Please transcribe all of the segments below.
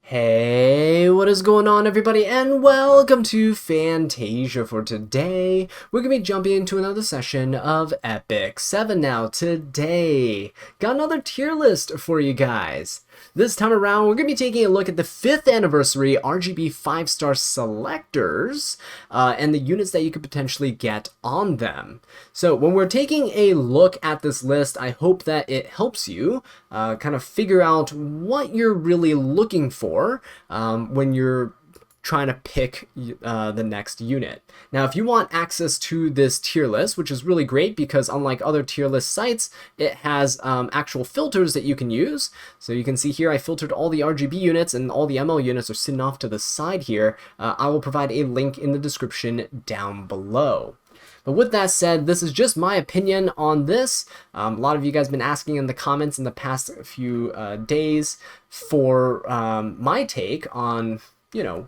Hey, what is going on everybody, and welcome to Fantasia. For today, we're going to be jumping into another session of Epic 7 now. Today, got another tier list for you guys. This time around, we're going to be taking a look at the 5th anniversary RGB 5-star selectors and the units that you could potentially get on them. So when we're taking a look at this list, I hope that it helps you kind of figure out what you're really looking for when you're trying to pick the next unit. Now, if you want access to this tier list, which is really great because unlike other tier list sites, it has actual filters that you can use. So you can see here I filtered all the RGB units and all the ML units are sitting off to the side here. I will provide a link in the description down below. But with that said, this is just my opinion on this. A lot of you guys have been asking in the comments in the past few days for my take on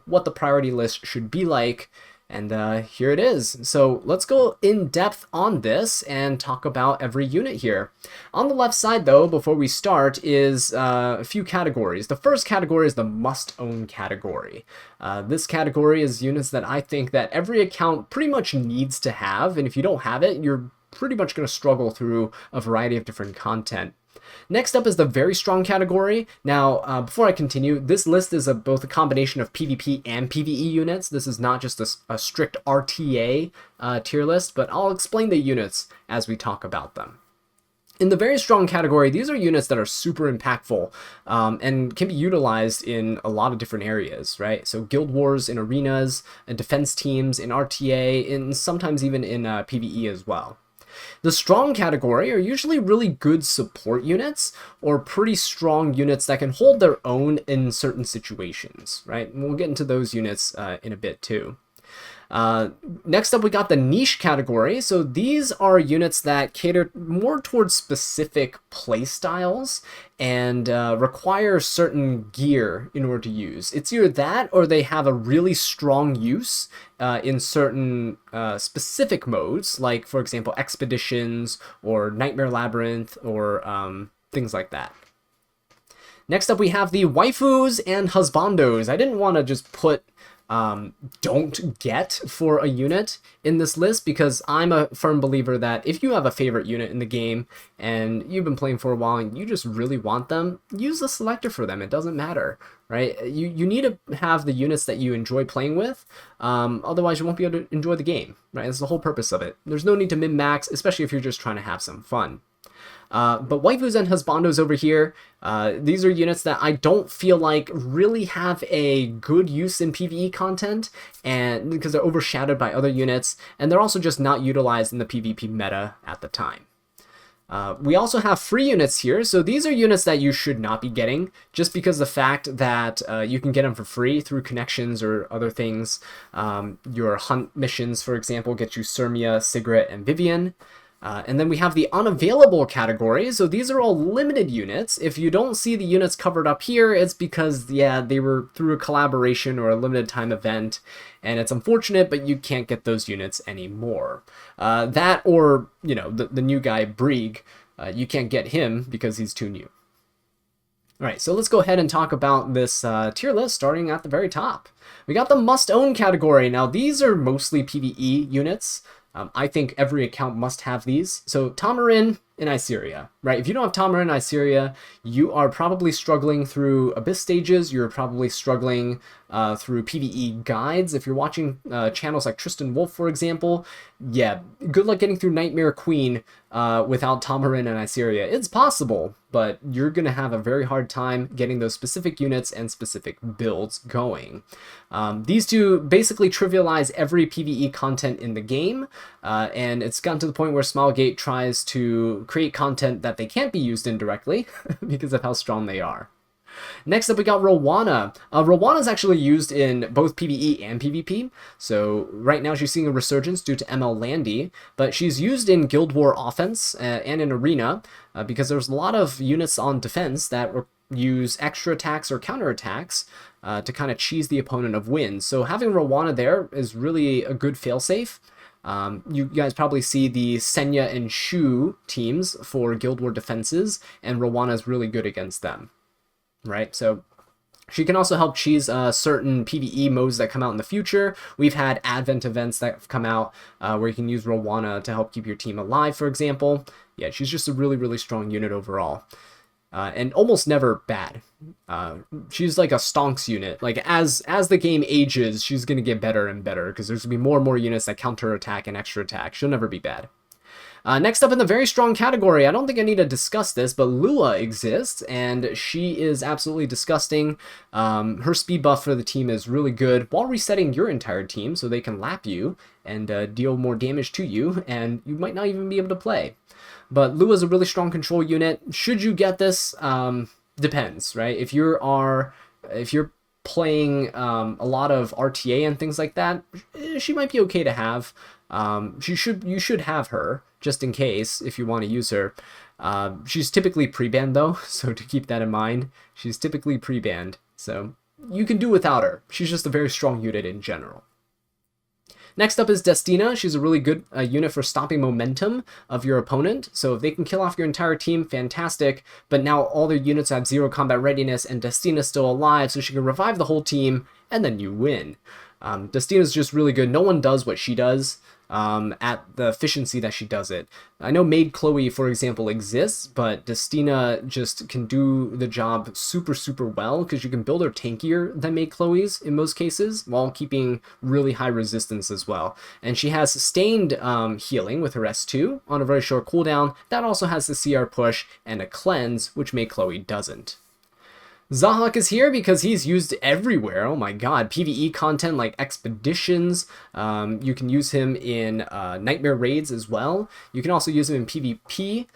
what the priority list should be like, and here it is. So let's go in depth on this and talk about every unit here. On the left side though, before we start, is a few categories. The first category is the must-own category. This category is units that I think that every account pretty much needs to have, and if you don't have it, you're pretty much going to struggle through a variety of different content. Next up is the very strong category. Now, before I continue, this list is both a combination of PvP and PvE units. This is not just a strict RTA tier list, but I'll explain the units as we talk about them. In the very strong category, these are units that are super impactful and can be utilized in a lot of different areas, right? So guild wars in arenas, and defense teams in RTA, and sometimes even in PvE as well. The strong category are usually really good support units or pretty strong units that can hold their own in certain situations, right? And we'll get into those units in a bit too. Next up, we got the niche category. So these are units that cater more towards specific play styles and require certain gear in order to use. It's either that or they have a really strong use in certain specific modes, like, for example, expeditions or Nightmare Labyrinth or things like that. Next up, we have the Waifus and Husbandos. I didn't want to just put don't get for a unit in this list because I'm a firm believer that if you have a favorite unit in the game and you've been playing for a while and you just really want them, use the selector for them. It doesn't matter, right? You need to have the units that you enjoy playing with, otherwise you won't be able to enjoy the game, right? That's the whole purpose of it. There's no need to min-max, especially if you're just trying to have some fun. But Waifus and Husbandos over here, these are units that I don't feel like really have a good use in PvE content, and because they're overshadowed by other units, and they're also just not utilized in the PvP meta at the time. We also have free units here, so these are units that you should not be getting, just because the fact that you can get them for free through connections or other things. Your hunt missions, for example, get you Sirmia, Sigrid, and Vivian. And then we have the unavailable category. So these are all limited units. If you don't see the units covered up here, it's because, yeah, they were through a collaboration or a limited time event. And it's unfortunate, but you can't get those units anymore. That or, the new guy, Brig, you can't get him because he's too new. All right, so let's go ahead and talk about this tier list starting at the very top. We got the must-own category. Now, these are mostly PvE units. I think every account must have these. So Tamarin and Iseria, right? If you don't have Tamarin and Iseria, you are probably struggling through Abyss stages. You're probably struggling through PvE guides. If you're watching channels like Tristan Wolf, for example, yeah, good luck getting through Nightmare Queen without Tamarin and Iseria. It's possible, but you're going to have a very hard time getting those specific units and specific builds going. These two basically trivialize every PvE content in the game, and it's gotten to the point where Smilegate tries to create content that they can't be used indirectly because of how strong they are. Next up, we got Rowana. Rowana is actually used in both PvE and PvP. So right now she's seeing a resurgence due to ML Landy, but she's used in Guild War offense and in Arena because there's a lot of units on defense that use extra attacks or counter attacks to kind of cheese the opponent of wins. So having Rowana there is really a good failsafe. You guys probably see the Senya and Shu teams for Guild War defenses, and Rowana is really good against them. Right, so She can also help cheese certain PvE modes that come out in the future. We've had Advent events that have come out where you can use Rowana to help keep your team alive, for example. Yeah, she's just a really, really strong unit overall. And almost never bad. She's like a stonks unit. Like, as the game ages, she's going to get better and better, because there's going to be more and more units that counter attack and extra attack. She'll never be bad. Next up in the very strong category, I don't think I need to discuss this, but Lua exists, and she is absolutely disgusting. Her speed buff for the team is really good, while resetting your entire team so they can lap you and deal more damage to you, and you might not even be able to play. But Lua's a really strong control unit. Should you get this? Depends, right? If you're playing a lot of RTA and things like that, she might be okay to have. You should have her, just in case, if you want to use her. She's typically pre-banned, though, so to keep that in mind. She's typically pre-banned, so you can do without her. She's just a very strong unit in general. Next up is Destina. She's a really good unit for stopping momentum of your opponent. So if they can kill off your entire team, fantastic. But now all their units have 0 combat readiness, and Destina's still alive, so she can revive the whole team, and then you win. Destina's just really good. No one does what she does at the efficiency that she does it. I know Maid Chloe, for example, exists, but Destina just can do the job super, super well, because you can build her tankier than Maid Chloe's in most cases, while keeping really high resistance as well. And she has sustained healing with her S2 on a very short cooldown. That also has the CR push and a cleanse, which Maid Chloe doesn't. Zahak is here because he's used everywhere. Oh my god. PvE content like expeditions. You can use him in nightmare raids as well. You can also use him in PvP.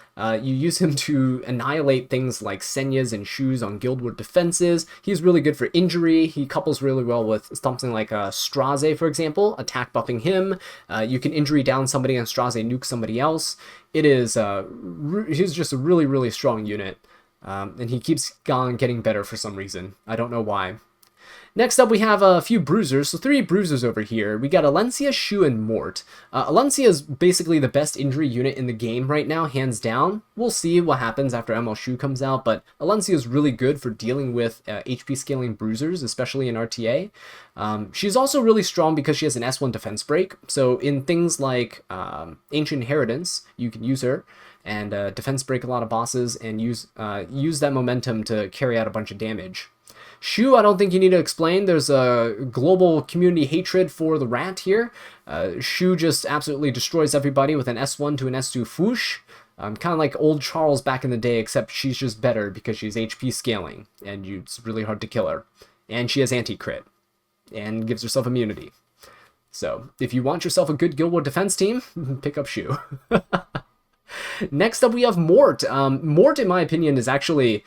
You use him to annihilate things like Senyas and Shoes on Guild War defenses. He's really good for injury. He couples really well with something like Straze, for example, attack buffing him. You can injury down somebody and Straze nuke somebody else. He's just a really, really strong unit. And he keeps getting better for some reason. I don't know why. Next up, we have a few bruisers. So 3 bruisers over here. We got Alencia, Shu, and Mort. Alencia is basically the best injury unit in the game right now, hands down. We'll see what happens after ML Shu comes out, but Alencia is really good for dealing with HP scaling bruisers, especially in RTA. She's also really strong because she has an S1 defense break. So in things like Ancient Inheritance, you can use her and defense break a lot of bosses and use that momentum to carry out a bunch of damage. Shu, I don't think you need to explain. There's a global community hatred for the rat here. Shu just absolutely destroys everybody with an S1 to an S2 foosh. Kind of like old Charles back in the day, except she's just better because she's HP scaling, and it's really hard to kill her. And she has anti-crit, and gives herself immunity. So, if you want yourself a good Guild War defense team, pick up Shu. Next up, we have Mort. Mort, in my opinion, is actually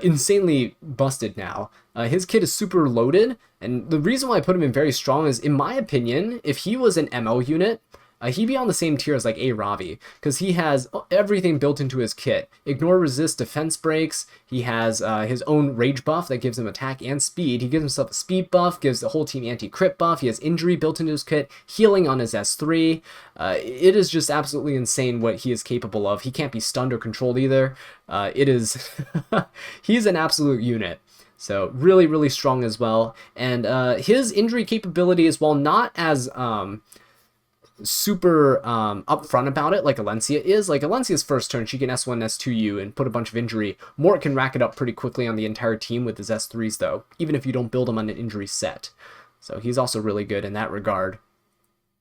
insanely busted now. His kit is super loaded, and the reason why I put him in very strong is, in my opinion, if he was an ML unit, he'd be on the same tier as like A Ravi, because he has everything built into his kit. Ignore, resist, defense breaks. He has his own rage buff that gives him attack and speed. He gives himself a speed buff, gives the whole team anti-crit buff. He has injury built into his kit, healing on his S3. It is just absolutely insane what he is capable of. He can't be stunned or controlled either. He's an absolute unit. So really, really strong as well. And his injury capability is, while not as super upfront about it like Alencia is. Like Alencia's first turn, she can S1, S2 you and put a bunch of injury. Mort can rack it up pretty quickly on the entire team with his S3s though, even if you don't build him on an injury set. So he's also really good in that regard.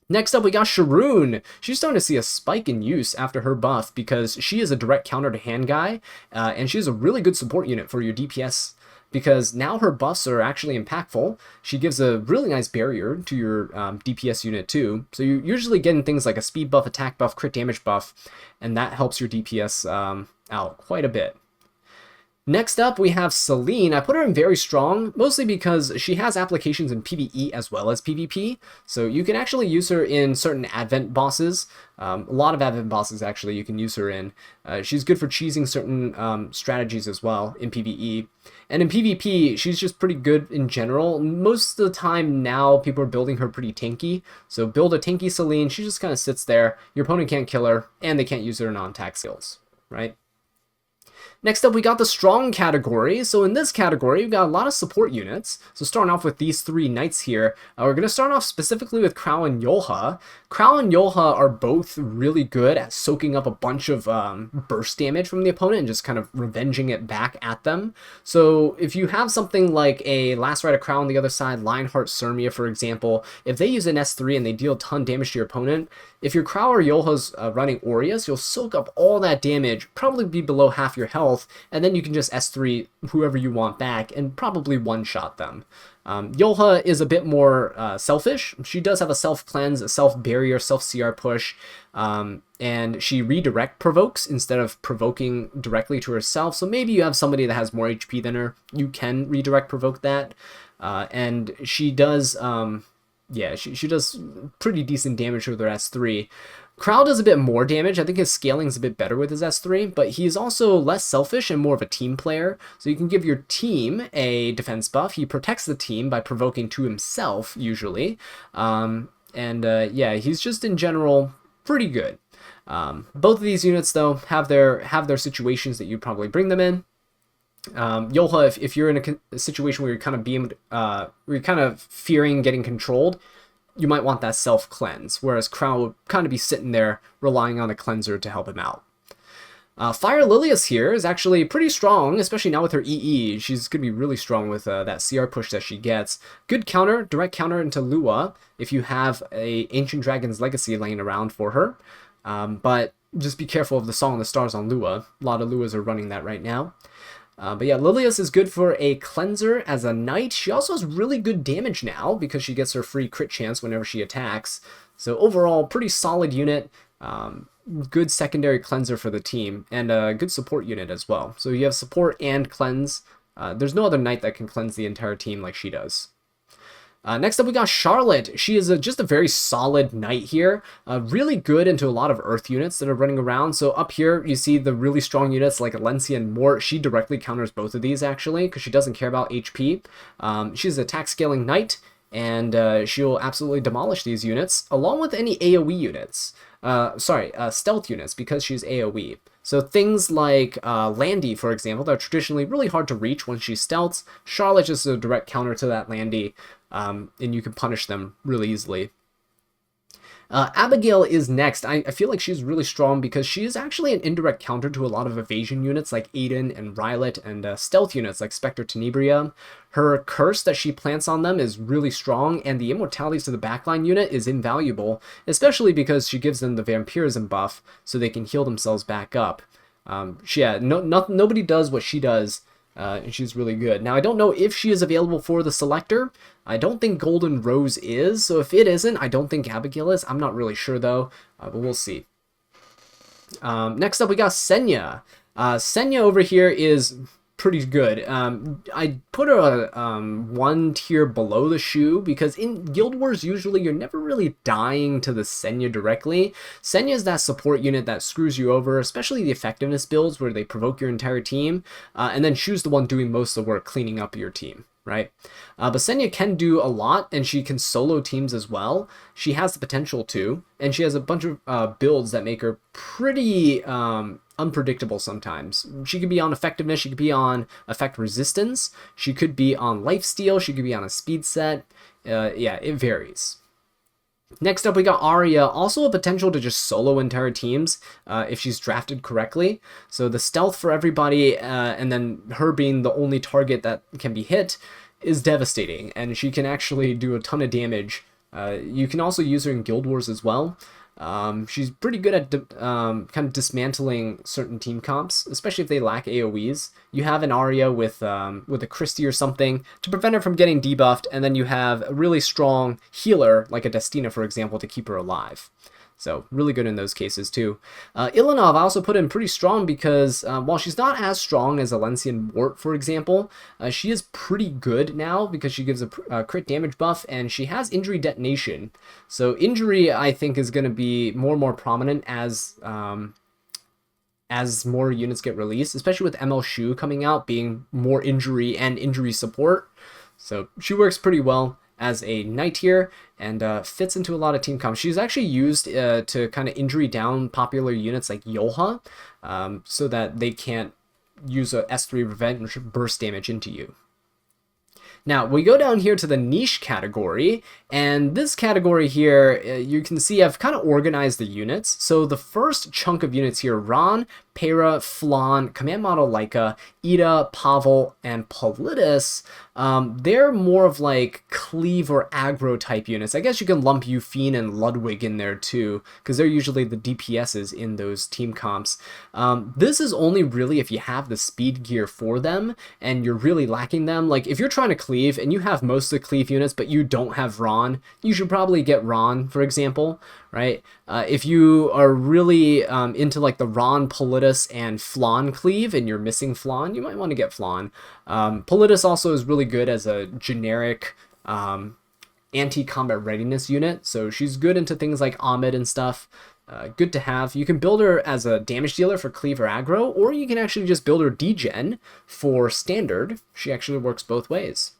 Next up, we got Sharoon. She's starting to see a spike in use after her buff because she is a direct counter to hand guy, and she's a really good support unit for your DPS because now her buffs are actually impactful. She gives a really nice barrier to your DPS unit too. So you're usually getting things like a speed buff, attack buff, crit damage buff, and that helps your DPS out quite a bit. Next up, we have Celine. I put her in very strong, mostly because she has applications in PvE as well as PvP. So you can actually use her in certain Advent bosses. A lot of Advent bosses, actually, you can use her in. She's good for cheesing certain strategies as well in PvE. And in PvP, she's just pretty good in general. Most of the time now, people are building her pretty tanky. So build a tanky Celine. She just kind of sits there. Your opponent can't kill her, and they can't use her non-attack skills, right? Next up, we got the strong category. So in this category, we've got a lot of support units. So starting off with these 3 knights here, we're going to start off specifically with Crow and Yolha. Crow and Yolha are both really good at soaking up a bunch of burst damage from the opponent and just kind of revenging it back at them. So if you have something like a Last Rite of Crow on the other side, Lionheart Sirmia, for example, if they use an S3 and they deal a ton of damage to your opponent, if your Crow or Yolha's running Aureus, you'll soak up all that damage, probably be below half your health, and then you can just S3 whoever you want back and probably one-shot them. Yolha is a bit more selfish. She does have a self-cleanse, a self-barrier, self-CR push, and she redirect provokes instead of provoking directly to herself. So maybe you have somebody that has more HP than her, you can redirect provoke that, and she does... yeah, she does pretty decent damage with her S3. Crow does a bit more damage. I think his scaling's a bit better with his S3, but he's also less selfish and more of a team player. So you can give your team a defense buff. He protects the team by provoking to himself, usually. Yeah, he's just in general pretty good. Both of these units, though, have their situations that you'd probably bring them in. Yolha, if you're in a situation where you're kind of fearing getting controlled, you might want that self-cleanse, whereas Crow would kind of be sitting there relying on a cleanser to help him out. Fire Lilius here is actually pretty strong, especially now with her EE. She's going to be really strong with that CR push that she gets. Good counter, direct counter into Lua if you have a Ancient Dragon's Legacy laying around for her. But just be careful of the Song of the Stars on Lua. A lot of Luas are running that right now. But yeah, Lilius is good for a cleanser as a knight. She also has really good damage now because she gets her free crit chance whenever she attacks. So overall, pretty solid unit. Good secondary cleanser for the team and a good support unit as well. So you have support and cleanse. There's no other knight that can cleanse the entire team like she does. Next up, we got Charlotte. She is just a very solid knight here. Really good into a lot of earth units that are running around. So up here, you see the really strong units like Alencia and Mort. She directly counters both of these, actually, because she doesn't care about HP. She's an attack scaling knight, and she'll absolutely demolish these units, along with any AoE units. Stealth units, because she's AoE. So things like Landy, for example, that are traditionally really hard to reach when she stealths. Charlotte is a direct counter to that Landy, and you can punish them really easily. Abigail is next. I feel like she's really strong because she is actually an indirect counter to a lot of evasion units like Aiden and Rylet and stealth units like Spectre Tenebria. Her curse that she plants on them is really strong, and the immortality to the backline unit is invaluable, especially because she gives them the vampirism buff so they can heal themselves back up. Nobody does what she does, and she's really good. Now, I don't know if she is available for the Selector. I don't think Golden Rose is, so if it isn't, I don't think Abigail is. I'm not really sure, though, but we'll see. Next up, we got Senya. Senya over here is pretty good. I put her one tier below the Shu because in Guild Wars usually you're never really dying to the Senya directly. Senya is that support unit that screws you over, especially the effectiveness builds where they provoke your entire team, and then Shu's the one doing most of the work cleaning up your team, right? But Senya can do a lot, and she can solo teams as well. She has the potential to, and she has a bunch of builds that make her pretty unpredictable sometimes. She could be on effectiveness, she could be on effect resistance, she could be on lifesteal, she could be on a speed set. Yeah, it varies. Next up, we got Arya, also a potential to just solo entire teams if she's drafted correctly. So the stealth for everybody, and then her being the only target that can be hit, is devastating, and she can actually do a ton of damage. You can also use her in Guild Wars as well. She's pretty good at kind of dismantling certain team comps, especially if they lack AoEs. You have an Arya with a Christie or something to prevent her from getting debuffed, and then you have a really strong healer like a Destina, for example, to keep her alive. So really good in those cases too. Ilanov I also put in pretty strong because while she's not as strong as Alencian Wart, for example, she is pretty good now because she gives a crit damage buff and she has injury detonation. So injury I think is going to be more and more prominent as more units get released, especially with ML Shu coming out being more injury and injury support. So she works pretty well as a knight here, and fits into a lot of team comps. She's actually used to kind of injury down popular units like Yolha, so that they can't use a S3 revenge burst damage into you. Now, we go down here to the niche category, and this category here, you can see I've kind of organized the units. So the first chunk of units here, Ron, Pera, Flan, Command Model Leica, Ida, Pavel, and Politis, they're more of like cleave or aggro type units. I guess you can lump Eufine and Ludwig in there too, because they're usually the DPSs in those team comps. This is only really if you have the speed gear for them and you're really lacking them. Like if you're trying to cleave and you have most of the cleave units but you don't have Ron, you should probably get Ron, for example, right? If you are really into like the Ron, Politis, and Flan cleave and you're missing Flan, you might want to get Flan. Politis also is really good as a generic anti-combat readiness unit, so she's good into things like Ahmed and stuff. Good to have. You can build her as a damage dealer for cleave or aggro, or you can actually just build her degen for standard. She actually works both ways.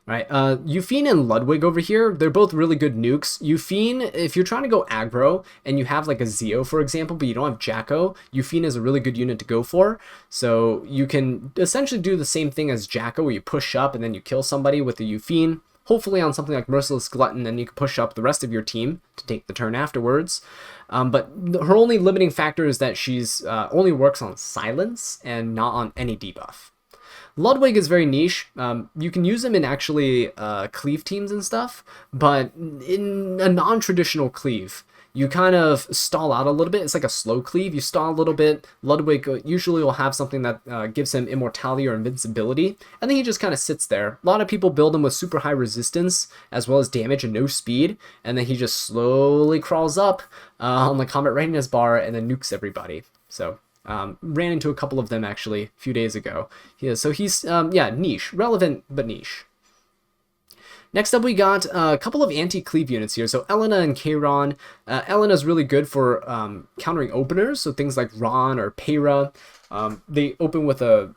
Right, Eufine and Ludwig over here, they're both really good nukes. Eufine, if you're trying to go aggro and you have like a Zeo, for example, but you don't have Jacko, Eufine is a really good unit to go for. So you can essentially do the same thing as Jacko, where you push up and then you kill somebody with the Eufine. Hopefully on something like Merciless Glutton, then you can push up the rest of your team to take the turn afterwards. But her only limiting factor is that she's only works on silence and not on any debuff. Ludwig is very niche. You can use him in actually cleave teams and stuff, but in a non-traditional cleave, you kind of stall out a little bit. It's like a slow cleave. You stall a little bit. Ludwig usually will have something that gives him immortality or invincibility, and then he just kind of sits there. A lot of people build him with super high resistance as well as damage and no speed, and then he just slowly crawls up on the combat readiness bar and then nukes everybody. So ran into a couple of them actually a few days ago. Yeah, so he's yeah, niche, relevant but niche. Next up, we got a couple of anti-cleave units here. So Elena and Kayron. Elena's really good for countering openers, so things like Ron or Pera. They open with a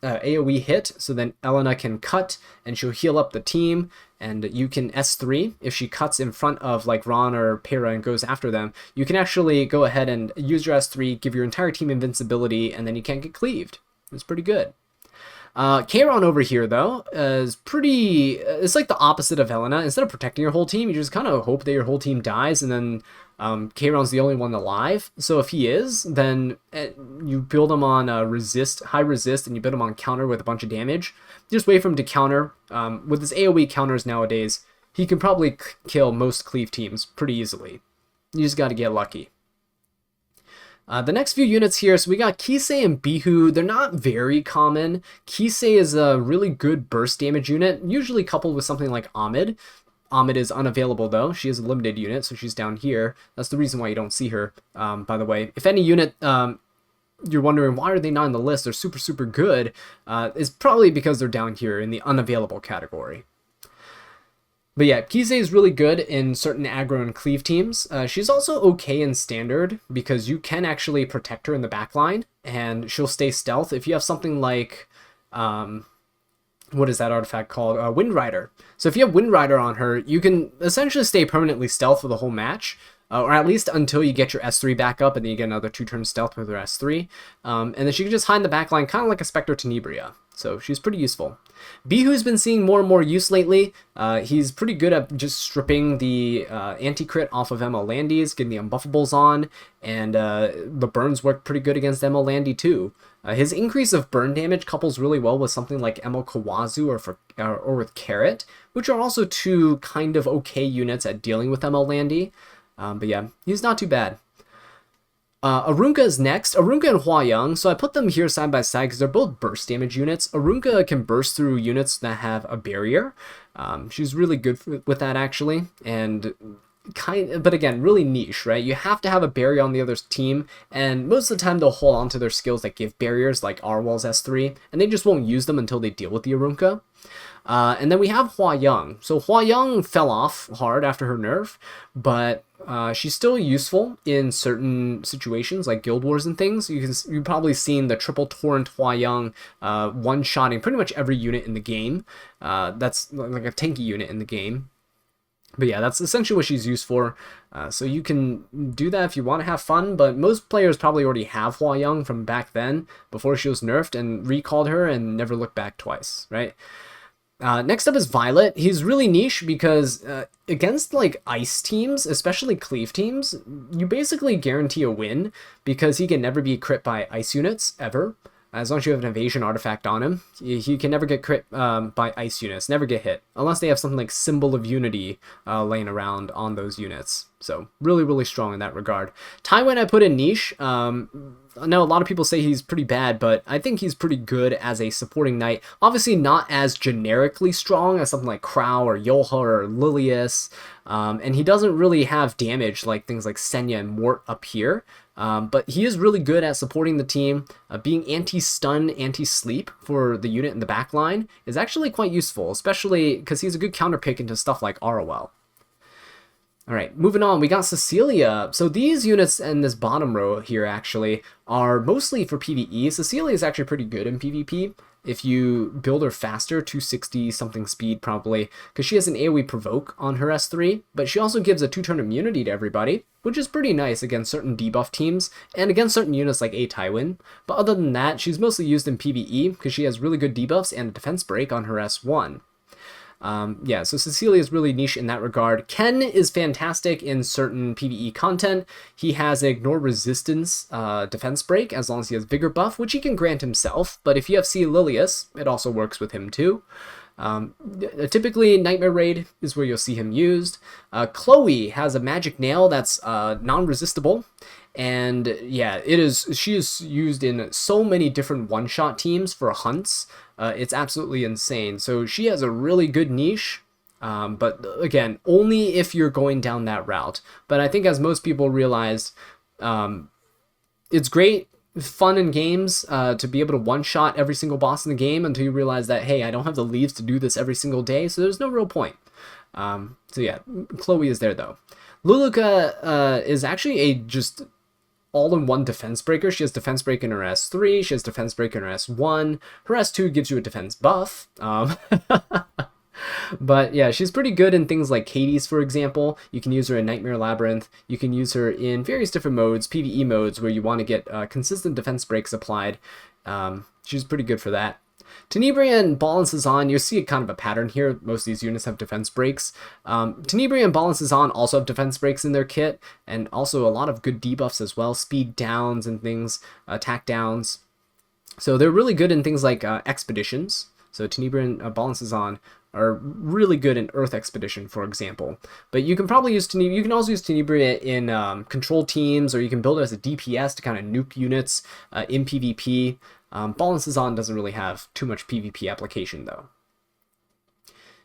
AoE hit, so then Elena can cut and she'll heal up the team, and you can S3 if she cuts in front of like Ron or Pera and goes after them. You can actually go ahead and use your S3, give your entire team invincibility, and then you can't get cleaved. It's pretty good. Kayron over here, though, is pretty... It's like the opposite of Helena. Instead of protecting your whole team, you just kind of hope that your whole team dies, and then Kayron's the only one alive. So if he is, then you build him on high resist, and you build him on counter with a bunch of damage. Just wait for him to counter. With his AoE counters nowadays, he can probably kill most cleave teams pretty easily. You just got to get lucky. The next few units here, so we got Kisei and Bihu. They're not very common. Kisei is a really good burst damage unit, usually coupled with something like Ahmed. Ahmed is unavailable though. She is a limited unit, so she's down here. That's the reason why you don't see her, by the way. If any unit you're wondering why are they not on the list, they're super, super good, is probably because they're down here in the unavailable category. But yeah, Kisei is really good in certain aggro and cleave teams. She's also okay in standard because you can actually protect her in the backline and she'll stay stealth. If you have something like, what is that artifact called? Wind Rider. So if you have Wind Rider on her, you can essentially stay permanently stealth for the whole match. Or at least until you get your S3 back up, and then you get another 2-turn stealth with her S3. And then she can just hide in the backline, kind of like a Spectre Tenebria. So she's pretty useful. Bihu's been seeing more and more use lately. He's pretty good at just stripping the anti-crit off of Emma Landy's, getting the unbuffables on, and the burns work pretty good against Emma Landy too. His increase of burn damage couples really well with something like Emma Kawazu or with Carrot, which are also two kind of okay units at dealing with Emma Landy. But yeah, he's not too bad. Arunka is next. Arunka and Hua-Young. So I put them here side by side because they're both burst damage units. Arunka can burst through units that have a barrier. She's really good with that actually, and but again, really niche, right? You have to have a barrier on the other team, and most of the time they'll hold on to their skills that give barriers, like Arwal's S3, and they just won't use them until they deal with the Arunka. And then we have Hua-Young. So Hua-Young fell off hard after her nerf, but she's still useful in certain situations like Guild Wars and things. You've probably seen the triple torrent Hua-Young one-shotting pretty much every unit in the game. That's like a tanky unit in the game. But yeah, that's essentially what she's used for. So you can do that if you want to have fun, but most players probably already have Hua Young from back then, before she was nerfed, and recalled her and never looked back twice, right? Next up is Violet. He's really niche because against like ice teams, especially cleave teams, you basically guarantee a win because he can never be crit by ice units, ever. As long as you have an evasion artifact on him, he can never get crit by ice units, never get hit, unless they have something like Symbol of Unity laying around on those units. So really, really strong in that regard. Tywin I put in niche. I know a lot of people say he's pretty bad, but I think he's pretty good as a supporting knight. Obviously not as generically strong as something like Crow or Yolha or Lilius. And he doesn't really have damage like things like Senya and Mort up here. But he is really good at supporting the team. Being anti-stun, anti-sleep for the unit in the back line is actually quite useful, especially because he's a good counter pick into stuff like ROL. Alright, moving on, we got Cecilia. So these units in this bottom row here actually are mostly for PvE. Cecilia is actually pretty good in PvP. If you build her faster, 260 something speed probably, because she has an AoE provoke on her S3, but she also gives a 2-turn immunity to everybody, which is pretty nice against certain debuff teams, and against certain units like a Tywin. But other than that, she's mostly used in PvE, because she has really good debuffs and a defense break on her S1. Yeah, so Cecilia is really niche in that regard. Ken is fantastic in certain PvE content. He has an ignore resistance defense break as long as he has vigor buff, which he can grant himself, but if you have C. Lilius, it also works with him too. Typically, Nightmare Raid is where you'll see him used. Chloe has a magic nail that's non-resistible. And yeah, she is used in so many different one-shot teams for hunts. It's absolutely insane. So she has a really good niche, but again, only if you're going down that route. But I think as most people realized, it's great fun in games to be able to one-shot every single boss in the game until you realize that, hey, I don't have the leaves to do this every single day, so there's no real point. So yeah, Chloe is there though. Luluka is actually a just all-in-one defense breaker. She has defense break in her S3, she has defense break in her S1, her S2 gives you a defense buff. But yeah, she's pretty good in things like Hades, for example. You can use her in Nightmare Labyrinth. You can use her in various different modes, PvE modes, where you want to get consistent defense breaks applied. She's pretty good for that. Tenebria and Ball and Cezanne, you see kind of a pattern here. Most of these units have defense breaks. Tenebria and Ball and Cezanne also have defense breaks in their kit, and also a lot of good debuffs as well. Speed downs and things, attack downs. So they're really good in things like expeditions. So Tenebria and Ball and Cezanne are really good in Earth Expedition, for example. But you can probably use Tenebria. You can also use Tenebria in control teams, or you can build it as a DPS to kind of nuke units in PvP. Ball and Cezanne doesn't really have too much PvP application, though.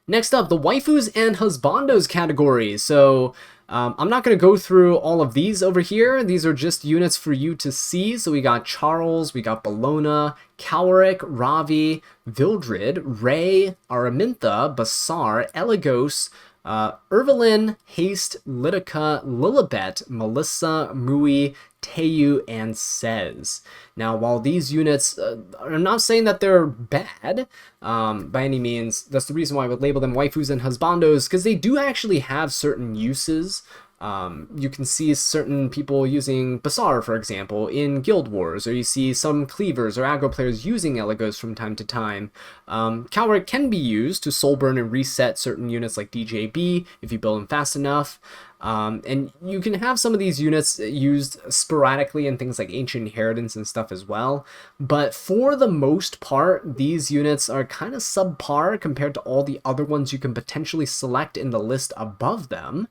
Next up, the Waifus and Husbandos categories. So I'm not going to go through all of these over here. These are just units for you to see. So we got Charles, we got Bellona, Cowric, Ravi, Vildred, Ray, Araminta, Basar, Eligos, Irvelin, Haste, Lidica, Lilibet, Melissa, Mui, Teu, and Sez. Now, while these units, I'm not saying that they're bad by any means. That's the reason why I would label them Waifus and Husbandos, because they do actually have certain uses. You can see certain people using Basar, for example, in Guild Wars, or you see some cleavers or aggro players using Eligos from time to time. Cowric can be used to soul burn and reset certain units like DJB if you build them fast enough. And you can have some of these units used sporadically in things like Ancient Inheritance and stuff as well. But for the most part, these units are kind of subpar compared to all the other ones you can potentially select in the list above them.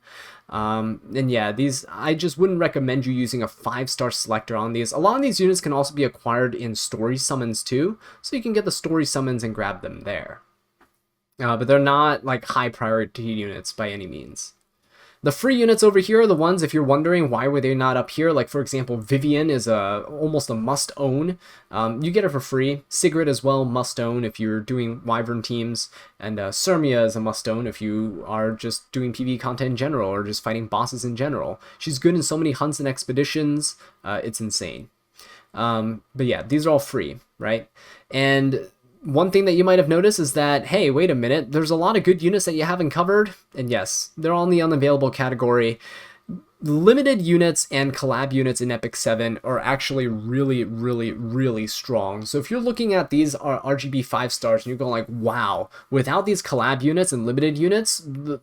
And yeah, these, I just wouldn't recommend you using a 5-star selector on these. A lot of these units can also be acquired in story summons too, so you can get the story summons and grab them there. But they're not like high priority units by any means. The free units over here are the ones, if you're wondering why were they not up here, like for example, Vivian is almost a must-own. You get it for free. Sigrid as well, must-own if you're doing Wyvern teams. And Sirmia is a must-own if you are just doing PvE content in general, or just fighting bosses in general. She's good in so many hunts and expeditions, it's insane. But yeah, these are all free, right? And one thing that you might have noticed is that, hey, wait a minute, there's a lot of good units that you haven't covered, and yes, they're all in the unavailable category. Limited units and collab units in Epic 7 are actually really, really, really strong. So if you're looking at these RGB 5 stars and you're going like, wow, without these collab units and limited units, the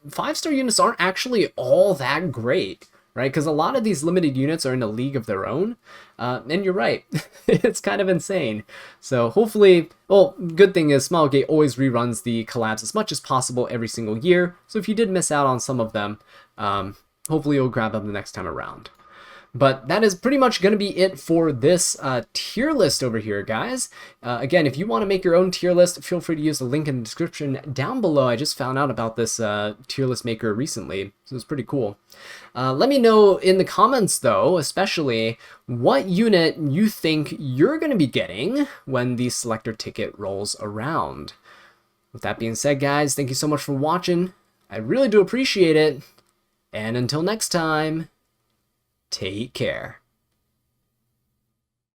5-star units aren't actually all that great, right? Because a lot of these limited units are in a league of their own. And you're right, it's kind of insane. So hopefully, well, good thing is Smilegate always reruns the collabs as much as possible every single year. So if you did miss out on some of them, hopefully you'll grab them the next time around. But that is pretty much going to be it for this tier list over here, guys. Again, if you want to make your own tier list, feel free to use the link in the description down below. I just found out about this tier list maker recently, so it's pretty cool. Let me know in the comments, though, especially what unit you think you're going to be getting when the Selector ticket rolls around. With that being said, guys, thank you so much for watching. I really do appreciate it. And until next time, take care.